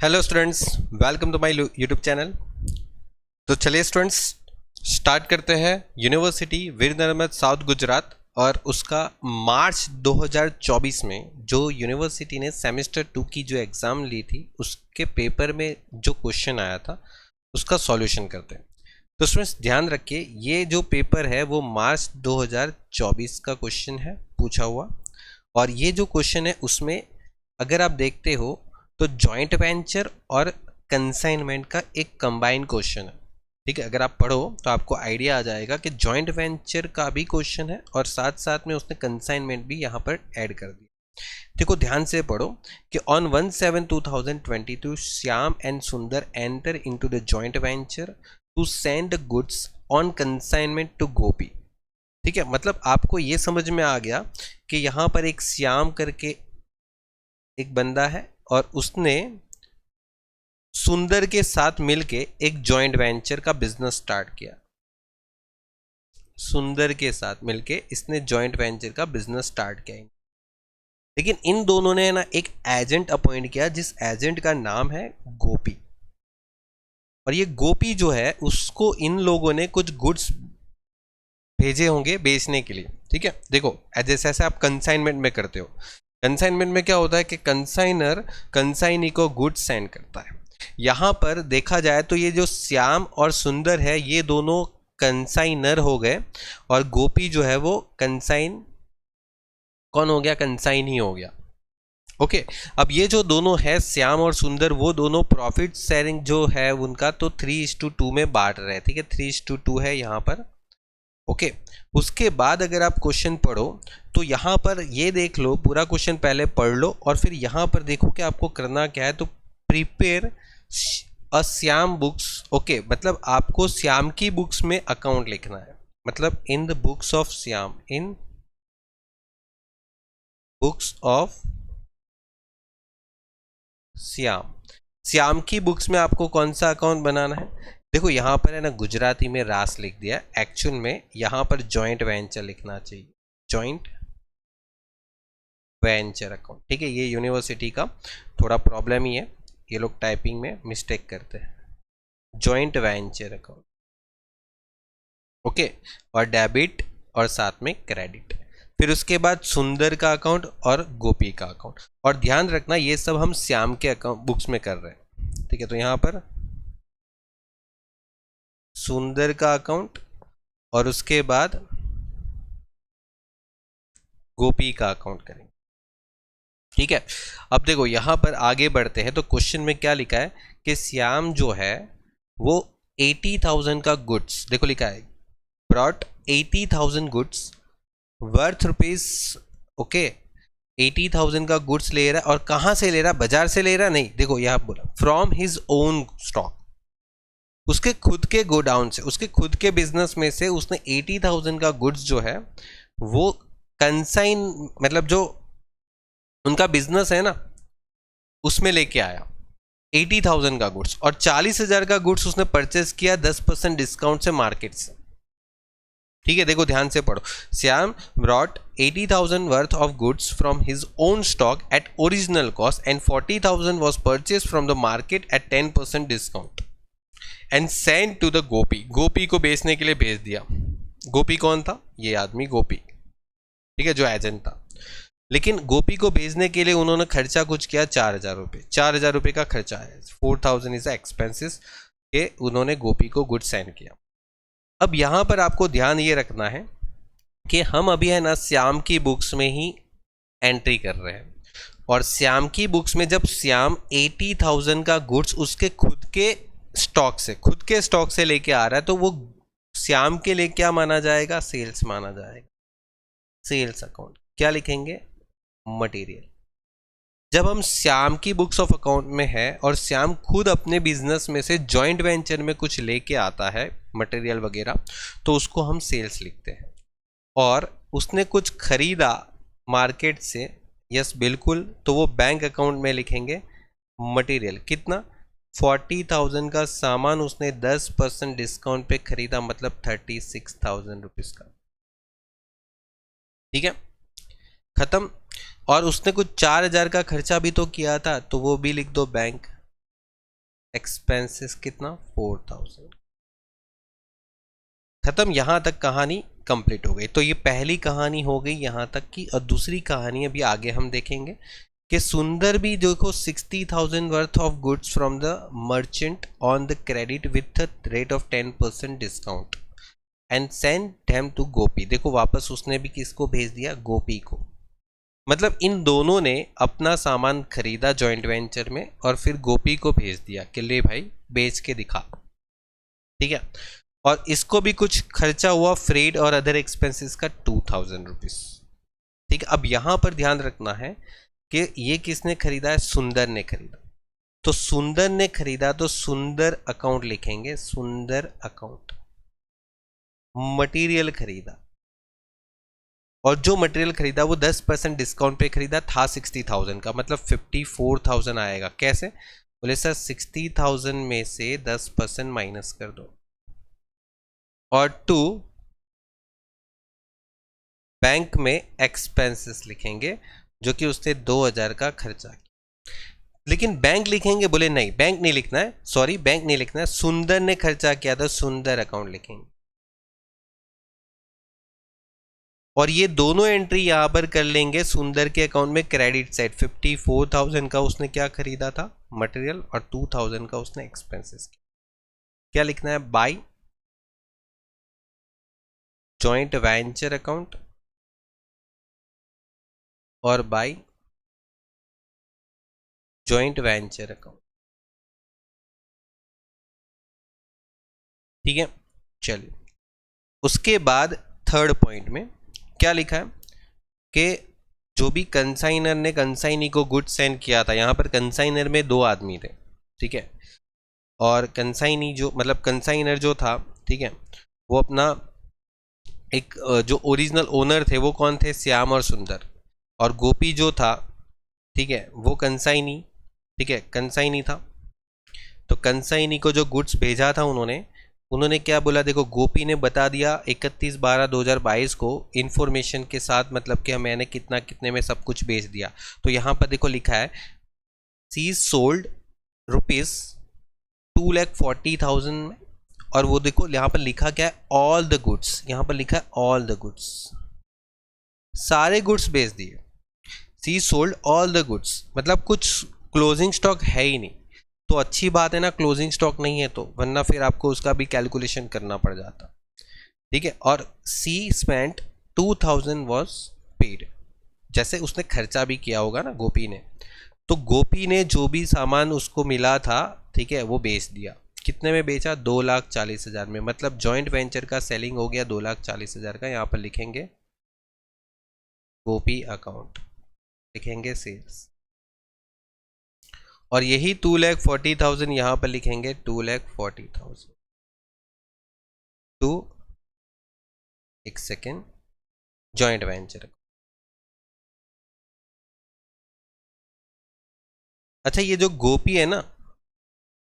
Hello students, welcome to my YouTube channel. तो चलिए students, start करते हैं यूनिवर्सिटी वीर नर्मद साउथ गुजरात और उसका मार्च 2024 में जो यूनिवर्सिटी ने सेमेस्टर 2 की जो एग्ज़ाम ली थी उसके पेपर में जो क्वेश्चन आया था उसका सॉल्यूशन करते हैं। तो स्टूडेंट्स ध्यान रखिए, ये जो पेपर है वो मार्च 2024 का क्वेश्चन है पूछा हुआ, और ये जो क्वेश्चन है उसमें अगर आप देखते हो तो जॉइंट वेंचर और कंसाइनमेंट का एक कंबाइन क्वेश्चन है। ठीक है, अगर आप पढ़ो तो आपको आइडिया आ जाएगा कि जॉइंट वेंचर का भी क्वेश्चन है और साथ साथ में उसने कंसाइनमेंट भी यहाँ पर ऐड कर दिया। देखो ध्यान से पढ़ो कि on 1/7/2022 Shyam and Sundar enter into the joint venture to send goods on consignment to Gopi. ठीक है, मतलब आपको ये समझ में आ गया कि यहाँ पर एक श्याम करके एक बंदा है और उसने सुंदर के साथ मिलके एक जॉइंट वेंचर का बिजनेस स्टार्ट किया। सुंदर के साथ मिलके इसने जॉइंट वेंचर का बिजनेस स्टार्ट किया, लेकिन इन दोनों ने ना एक एजेंट अपॉइंट किया जिस एजेंट का नाम है गोपी। और ये गोपी जो है उसको इन लोगों ने कुछ गुड्स भेजे होंगे बेचने के लिए। ठीक है, देखो जैसे आप कंसाइनमेंट में करते हो, कंसाइनमेंट में क्या होता है कि कंसाइनर कंसाइनी को गुड्स सेंड करता है। यहाँ पर देखा जाए तो ये जो श्याम और सुंदर है ये दोनों कंसाइनर हो गए और गोपी जो है वो कंसाइन कौन हो गया, कंसाइन ही हो गया। ओके, अब ये जो दोनों है श्याम और सुंदर वो दोनों प्रॉफिट शेयरिंग जो है उनका तो 3:2 में बांट रहे हैं। ठीक है, 3:2 है यहाँ पर। ओके, उसके बाद अगर आप क्वेश्चन पढ़ो तो यहाँ पर ये देख लो, पूरा क्वेश्चन पहले पढ़ लो और फिर यहाँ पर देखो कि आपको करना क्या है। तो prepare a Shyam books. Okay, मतलब आपको श्याम की बुक्स में अकाउंट लिखना है, मतलब in the books of Shyam, in books of Shyam. Shyam की बुक्स में आपको कौन सा अकाउंट बनाना है? देखो यहाँ पर है ना, गुजराती में रास लिख दिया, एक्चुअल में यहाँ पर जॉइंट वेंचर लिखना चाहिए, जॉइंट वेंचर अकाउंट। ठीक है, ये यूनिवर्सिटी का थोड़ा प्रॉब्लम ही है, ये लोग टाइपिंग में मिस्टेक करते हैं। जॉइंट वेंचर अकाउंट, ओके, और डेबिट और साथ में क्रेडिट। फिर उसके बाद सुंदर का अकाउंट और गोपी का अकाउंट। और ध्यान रखना ये सब हम श्याम के अकाउंट बुक्स में कर रहे हैं। ठीक है, तो यहाँ पर सुंदर का अकाउंट और उसके बाद गोपी का अकाउंट करेंगे। ठीक है, अब देखो यहाँ पर आगे बढ़ते हैं तो क्वेश्चन में क्या लिखा है कि श्याम जो है वो 80,000 का गुड्स, देखो लिखा है brought 80,000 goods worth rupees. Okay, 80,000 का गुड्स ले रहा है, और कहाँ से ले रहा, बाजार से ले रहा नहीं, देखो यहाँ बोला फ्रॉम हिज ओन स्टॉक, उसके खुद के गोडाउन से, उसके खुद के बिजनेस में से उसने 80,000 का गुड्स जो है वो कंसाइन, मतलब जो उनका बिजनेस है ना उसमें लेके आया 80,000 का गुड्स, और 40,000 का गुड्स उसने परचेस किया 10% डिस्काउंट से मार्केट से। ठीक है, देखो ध्यान से पढ़ो, Shyam brought 80,000 worth of goods from his own stock at original cost and 40,000 was purchase from the market at 10% discount and send to the Gopi. Gopi को बेचने के लिए भेज दिया। गोपी कौन था? ये आदमी गोपी, ठीक है, जो एजेंट था। लेकिन गोपी को भेजने के लिए उन्होंने खर्चा कुछ किया 4,000 रुपये। 4,000 रुपये का खर्चा है, 4,000 इज एक्सपेंसिस के उन्होंने गोपी को गुड सेंड किया। अब यहाँ पर आपको ध्यान ये रखना है कि हम अभी है ना श्याम की बुक्स में ही एंट्री कर रहे हैं, और श्याम की बुक्स में जब श्याम 80,000 का गुड्स उसके खुद के स्टॉक से लेके आ रहा है तो वो श्याम के लिए क्या माना जाएगा? सेल्स माना जाएगा, सेल्स अकाउंट। क्या लिखेंगे? मटेरियल। जब हम श्याम की बुक्स ऑफ अकाउंट में है और श्याम खुद अपने बिजनेस में से जॉइंट वेंचर में कुछ लेके आता है मटेरियल वगैरह, तो उसको हम सेल्स लिखते हैं। और उसने कुछ खरीदा मार्केट से, यस बिल्कुल, तो वो बैंक अकाउंट में लिखेंगे मटेरियल। कितना? 40,000 का सामान उसने 10% डिस्काउंट पे खरीदा, मतलब 36,000 रुपीज का। ठीक है, खत्म। और उसने कुछ 4,000 का खर्चा भी तो किया था, तो वो भी लिख दो बैंक। एक्सपेंसेस कितना 4000। खत्म, यहां तक कहानी कंप्लीट हो गई। तो ये पहली कहानी हो गई यहां तक की। और दूसरी कहानी अभी आगे हम देखेंगे कि सुंदर भी देखो 60,000 worth of goods from the merchant on the credit with rate of 10% discount and send them to Gopi. देखो वापस उसने भी किसको भेज दिया, गोपी को। मतलब इन दोनों ने अपना सामान खरीदा जॉइंट वेंचर में और फिर गोपी को भेज दिया कि ले भाई बेच के दिखा, ठीक है। और इसको भी कुछ खर्चा हुआ फ्रेड और अदर एक्सपेंसेस का 2000 रुपीज, ठीक है। अब यहां पर ध्यान रखना है कि ये किसने खरीदा है, सुंदर ने खरीदा। तो सुंदर ने खरीदा तो सुंदर अकाउंट लिखेंगे, सुंदर अकाउंट। मटेरियल खरीदा, और जो मटेरियल खरीदा वो 10% डिस्काउंट पे खरीदा था 60,000 का, मतलब 54,000 आएगा। कैसे, बोले सर 60,000 में से 10% माइनस कर दो। और 2 बैंक में एक्सपेंसेस लिखेंगे जो कि उसने 2000 का खर्चा किया। लेकिन बैंक लिखेंगे, बोले नहीं बैंक नहीं लिखना है, सॉरी बैंक नहीं लिखना है, सुंदर ने खर्चा किया था, सुंदर अकाउंट लिखेंगे। और ये दोनों एंट्री यहां पर कर लेंगे सुंदर के अकाउंट में क्रेडिट साइड। 54,000 का उसने क्या खरीदा था, मटेरियल, और 2,000 का उसने एक्सपेंसेस किया। क्या लिखना है, बाय जॉइंट वेंचर अकाउंट और बाय जॉइंट वेंचर अकाउंट, ठीक है। चलिए उसके बाद थर्ड पॉइंट में क्या लिखा है कि जो भी कंसाइनर ने कंसाइनी को गुड सेंड किया था, यहां पर कंसाइनर में 2 आदमी थे, ठीक है। और कंसाइनी जो मतलब कंसाइनर जो था, ठीक है, वो अपना एक जो ओरिजिनल ओनर थे वो कौन थे, श्याम और सुंदर। और गोपी जो था, ठीक है, वो कंसाइनी, ठीक है, कंसाइनी था। तो कंसाइनी को जो गुड्स भेजा था उन्होंने क्या बोला, देखो गोपी ने बता दिया 31/12/2022 को इंफॉर्मेशन के साथ, मतलब कि मैंने कितना कितने में सब कुछ बेच दिया। तो यहाँ पर देखो लिखा है सी सोल्ड ₹2,40,000 में। और वो देखो यहाँ पर लिखा क्या है, ऑल द गुड्स, यहाँ पर लिखा है ऑल द गुड्स, सारे गुड्स बेच दिए। सी सोल्ड ऑल द गुड्स, मतलब कुछ क्लोजिंग स्टॉक है ही नहीं। तो अच्छी बात है ना, क्लोजिंग स्टॉक नहीं है तो, वरना फिर आपको उसका भी कैलकुलेशन करना पड़ जाता, ठीक है। और सी स्पेंट 2,000 वॉज पेड, जैसे उसने खर्चा भी किया होगा ना गोपी ने। तो गोपी ने जो भी सामान उसको मिला था, ठीक है, वो बेच दिया। कितने में बेचा, 2,40,000 में। मतलब जॉइंट वेंचर का सेलिंग हो गया 2,40,000 का। यहाँ पर लिखेंगे गोपी अकाउंट, लिखेंगे सेल्स। और यही 2,40,000 यहां पर लिखेंगे 2,40,000 टू, एक सेकेंड, जॉइंट वेंचर। अच्छा ये जो गोपी है ना,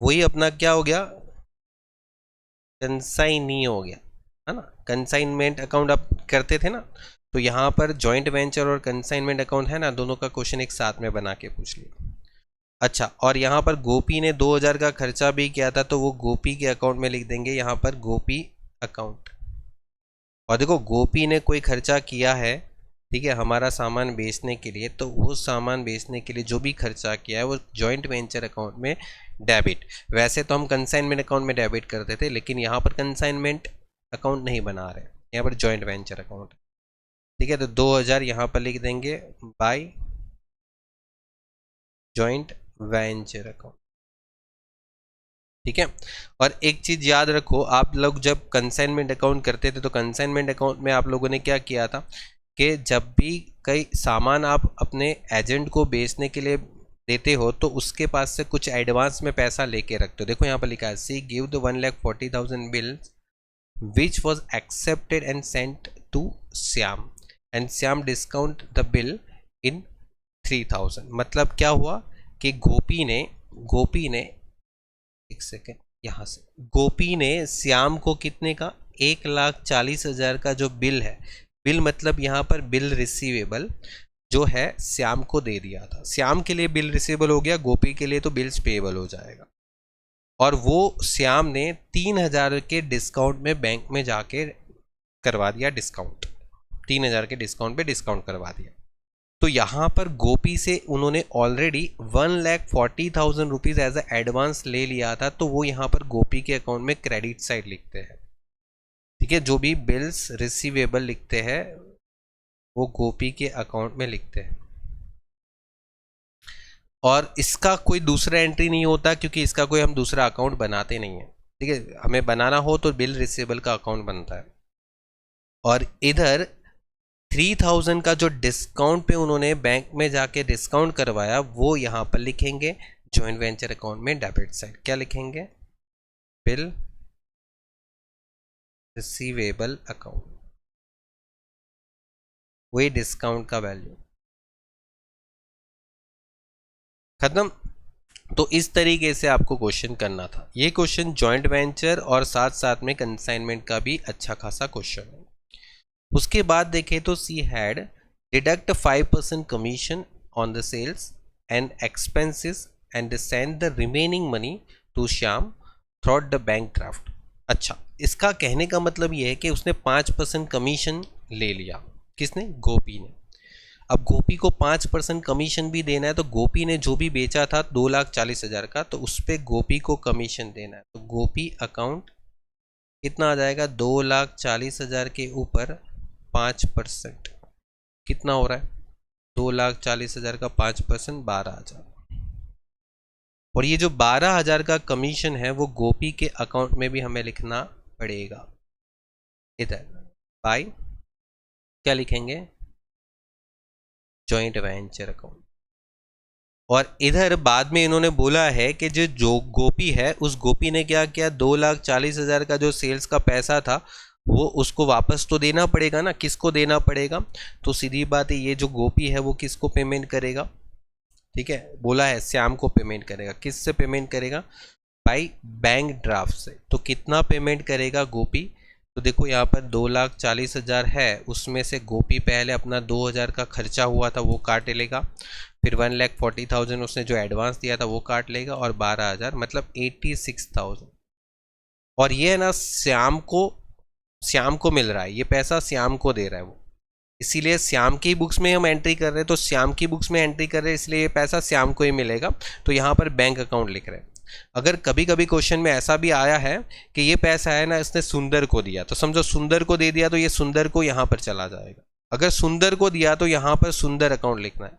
वही अपना क्या हो गया, कंसाइनी हो गया, है ना। कंसाइनमेंट अकाउंट आप करते थे ना, तो यहां पर जॉइंट वेंचर और कंसाइनमेंट अकाउंट है ना, दोनों का क्वेश्चन एक साथ में बना के पूछ लिया। अच्छा, और यहाँ पर गोपी ने 2,000 का खर्चा भी किया था, तो वो गोपी के अकाउंट में लिख देंगे यहाँ पर गोपी अकाउंट। और देखो गोपी ने कोई खर्चा किया है, ठीक है, हमारा सामान बेचने के लिए, तो वो सामान बेचने के लिए जो भी खर्चा किया है वो जॉइंट वेंचर अकाउंट में डेबिट। वैसे तो हम कंसाइनमेंट अकाउंट में डेबिट करते थे, लेकिन यहाँ पर कंसाइनमेंट अकाउंट नहीं बना रहे, यहाँ पर जॉइंट वेंचर अकाउंट, ठीक है। तो 2,000 यहाँ पर लिख देंगे बाय जॉइंट वेंचर अकाउंट, ठीक है। और एक चीज याद रखो, आप लोग जब कंसाइनमेंट अकाउंट करते थे तो कंसाइनमेंट अकाउंट में आप लोगों ने क्या किया था कि जब भी कई सामान आप अपने एजेंट को बेचने के लिए देते हो तो उसके पास से कुछ एडवांस में पैसा लेके रखते हो। देखो यहाँ पर लिखा है see give the 1,40,000 bill which was accepted and sent to Shyam and Shyam discount the bill in 3,000। मतलब क्या हुआ कि गोपी ने एक सेकेंड, यहां से गोपी ने श्याम को कितने का, 1,40,000 का जो बिल है, बिल मतलब यहां पर बिल रिसीवेबल जो है श्याम को दे दिया था। श्याम के लिए बिल रिसीवेबल हो गया, गोपी के लिए तो बिल्स पेएबल हो जाएगा, और वो श्याम ने 3,000 के डिस्काउंट में बैंक में जाके करवा दिया डिस्काउंट, 3,000 के डिस्काउंट पे डिस्काउंट करवा दिया। तो यहाँ पर गोपी से उन्होंने already 1,40,000 rupees as a advance ले लिया था, तो वो यहाँ पर गोपी के अकाउंट में क्रेडिट साइड लिखते हैं। ठीक है, जो भी बिल्स रिसीवेबल लिखते हैं वो गोपी के अकाउंट में लिखते हैं। और इसका कोई दूसरा एंट्री नहीं होता क्योंकि इसका कोई हम दूसरा अकाउंट बनाते नहीं है। ठीक है, हमें बनाना हो तो बिल रिसीवेबल का अकाउंट बनता है। और इधर 3,000 का जो डिस्काउंट पे उन्होंने बैंक में जाके डिस्काउंट करवाया वो यहाँ पर लिखेंगे जॉइंट वेंचर अकाउंट में डेबिट साइड। क्या लिखेंगे? बिल रिसीवेबल अकाउंट, वही डिस्काउंट का वैल्यू। खत्म। तो इस तरीके से आपको क्वेश्चन करना था। ये क्वेश्चन जॉइंट वेंचर और साथ साथ में कंसाइनमेंट का भी अच्छा खासा क्वेश्चन है। उसके बाद देखें तो she had deduct 5% commission on the sales and expenses and send the remaining money to Shyam through the bank draft. अच्छा, इसका कहने का मतलब ये है कि उसने 5% कमीशन ले लिया। किसने? गोपी ने। अब गोपी को 5% कमीशन भी देना है, तो गोपी ने जो भी बेचा था 2,40,000 का, तो उस पर गोपी को कमीशन देना है। तो गोपी अकाउंट कितना आ जाएगा? 2,40,000 के ऊपर 5% कितना हो रहा है? 2,40,000 का 5% 12,000। और ये जो 12,000 का कमीशन है वो गोपी के अकाउंट में भी हमें लिखना पड़ेगा। इधर बाय क्या लिखेंगे? Joint venture account. और इधर बाद में इन्होंने बोला है कि जो गोपी है उस गोपी ने क्या किया, 2,40,000 का जो सेल्स का पैसा था वो उसको वापस तो देना पड़ेगा ना। किसको देना पड़ेगा? तो सीधी बात है, ये जो गोपी है वो किसको पेमेंट करेगा? ठीक है, बोला है श्याम को पेमेंट करेगा। किससे पेमेंट करेगा? बाई बैंक ड्राफ्ट से। तो कितना पेमेंट करेगा गोपी? तो देखो यहाँ पर 2,40,000 है, उसमें से गोपी पहले अपना 2,000 का खर्चा हुआ था वो काट लेगा, फिर 1,40,000 उसने जो एडवांस दिया था वो काट लेगा, और 12,000 मतलब 86,000। और ये है ना श्याम को मिल रहा है, ये पैसा श्याम को दे रहा है वो, इसीलिए श्याम की बुक्स में हम एंट्री कर रहे हैं। तो श्याम की बुक्स में एंट्री कर रहे हैं इसलिए ये पैसा श्याम को ही मिलेगा। तो यहाँ पर बैंक अकाउंट लिख रहे हैं। अगर कभी कभी क्वेश्चन में ऐसा भी आया है कि ये पैसा है ना इसने सुंदर को दिया, तो समझो सुंदर को दे दिया तो ये सुंदर को यहाँ पर चला जाएगा। अगर सुंदर को दिया तो यहाँ पर सुंदर अकाउंट लिखना है,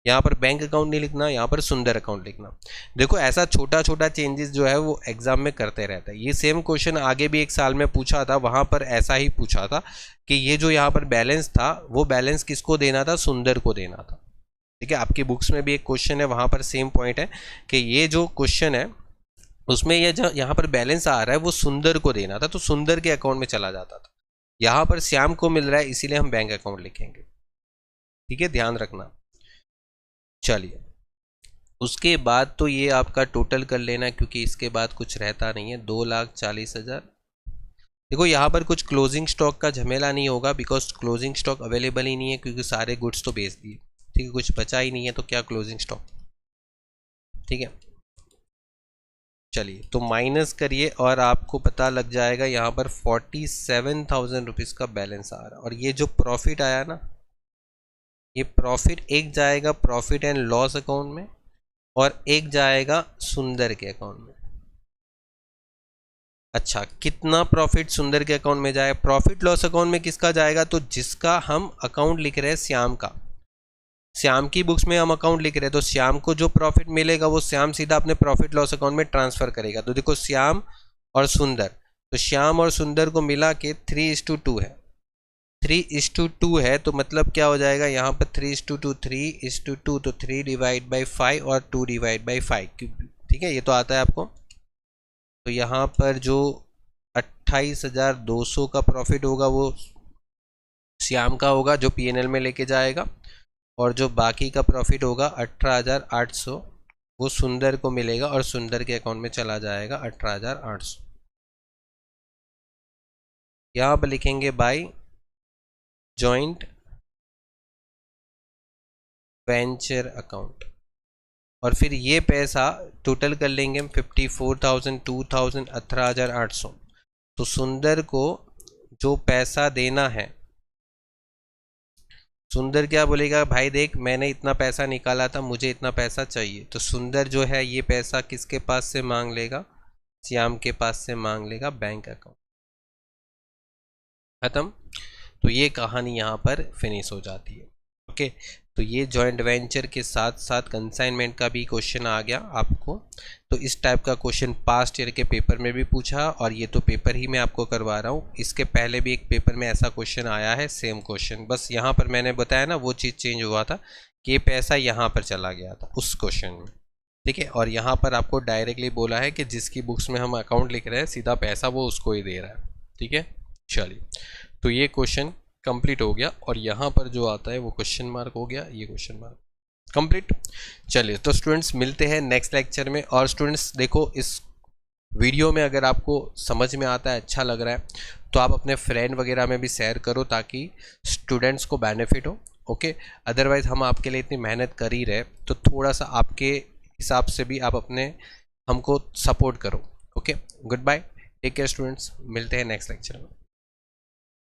यहाँ पर बैंक अकाउंट नहीं लिखना, यहाँ पर सुंदर अकाउंट लिखना। देखो ऐसा छोटा छोटा चेंजेस जो है वो एग्जाम में करते रहता है। ये सेम क्वेश्चन आगे भी एक साल में पूछा था, वहाँ पर ऐसा ही पूछा था कि ये जो यहाँ पर बैलेंस था वो बैलेंस किसको देना था? सुंदर को देना था। ठीक है, आपकी बुक्स में भी एक क्वेश्चन है वहाँ पर सेम पॉइंट है कि ये जो क्वेश्चन है उसमें ये जो यहाँ पर बैलेंस आ रहा है वो सुंदर को देना था, तो सुंदर के अकाउंट में चला जाता था। यहाँ पर श्याम को मिल रहा है इसीलिए हम बैंक अकाउंट लिखेंगे। ठीक है, ध्यान रखना। चलिए उसके बाद तो ये आपका टोटल कर लेना क्योंकि इसके बाद कुछ रहता नहीं है। 2,40,000। देखो यहाँ पर कुछ क्लोजिंग स्टॉक का झमेला नहीं होगा बिकॉज क्लोजिंग स्टॉक अवेलेबल ही नहीं है, क्योंकि सारे गुड्स तो बेच दिए। ठीक है, कुछ बचा ही नहीं है तो क्या क्लोजिंग स्टॉक। ठीक है, चलिए तो माइनस करिए और आपको पता लग जाएगा यहाँ पर 47,000 रुपीज़ का बैलेंस आ रहा है। और ये जो प्रॉफिट आया ना, ये प्रॉफिट एक जाएगा प्रॉफिट एंड लॉस अकाउंट में और एक जाएगा सुंदर के अकाउंट में। अच्छा, कितना प्रॉफिट सुंदर के अकाउंट में जाएगा? प्रॉफिट लॉस अकाउंट में किसका जाएगा? तो जिसका हम अकाउंट लिख रहे हैं श्याम का, श्याम की बुक्स में हम अकाउंट लिख रहे हैं, तो श्याम को जो प्रॉफिट मिलेगा वो श्याम सीधा अपने प्रॉफिट लॉस अकाउंट में ट्रांसफर करेगा। तो देखो श्याम और सुंदर, तो श्याम और सुंदर को मिला के 3:2 है। 3:2 है तो मतलब क्या हो जाएगा यहाँ पर? 3:2 3:2, तो 3/5 और 2/5। ठीक है, ये तो आता है आपको। तो यहाँ पर जो 28,200 का प्रॉफिट होगा वो श्याम का होगा जो पीएनएल में लेके जाएगा, और जो बाकी का प्रॉफिट होगा 18,800 वो सुंदर को मिलेगा और सुंदर के अकाउंट में चला जाएगा 18,800। यहाँ पर लिखेंगे बाय जॉइंट वेंचर अकाउंट। और फिर ये पैसा टोटल कर लेंगे हम 54,000, 2,000, 18,800। तो सुंदर को जो पैसा देना है, सुंदर क्या बोलेगा, भाई देख मैंने इतना पैसा निकाला था, मुझे इतना पैसा चाहिए। तो सुंदर जो है ये पैसा किसके पास से मांग लेगा, श्याम के पास से मांग लेगा बैंक अकाउंट। खत्म। तो ये कहानी यहाँ पर फिनिश हो जाती है। ओके, तो ये जॉइंट वेंचर के साथ साथ कंसाइनमेंट का भी क्वेश्चन आ गया आपको। तो इस टाइप का क्वेश्चन पास्ट ईयर के पेपर में भी पूछा, और ये तो पेपर ही मैं आपको करवा रहा हूँ। इसके पहले भी एक पेपर में ऐसा क्वेश्चन आया है, सेम क्वेश्चन, बस यहाँ पर मैंने बताया ना वो चीज़ चेंज हुआ था कि ये पैसा यहाँ पर चला गया था उस क्वेश्चन में। ठीक है, और यहाँ पर आपको डायरेक्टली बोला है कि जिसकी बुक्स में हम अकाउंट लिख रहे हैं सीधा पैसा वो उसको ही दे रहा है। ठीक है, चलिए, तो ये क्वेश्चन कंप्लीट हो गया, और यहाँ पर जो आता है वो क्वेश्चन मार्क हो गया, ये क्वेश्चन मार्क कंप्लीट। चलिए, तो स्टूडेंट्स मिलते हैं नेक्स्ट लेक्चर में। और स्टूडेंट्स देखो, इस वीडियो में अगर आपको समझ में आता है, अच्छा लग रहा है, तो आप अपने फ्रेंड वगैरह में भी शेयर करो ताकि स्टूडेंट्स को बेनिफिट हो। ओके, अदरवाइज हम आपके लिए इतनी मेहनत कर ही रहे, तो थोड़ा सा आपके हिसाब से भी आप अपने हमको सपोर्ट करो। Okay, good bye, take care students, मिलते हैं नेक्स्ट लेक्चर में।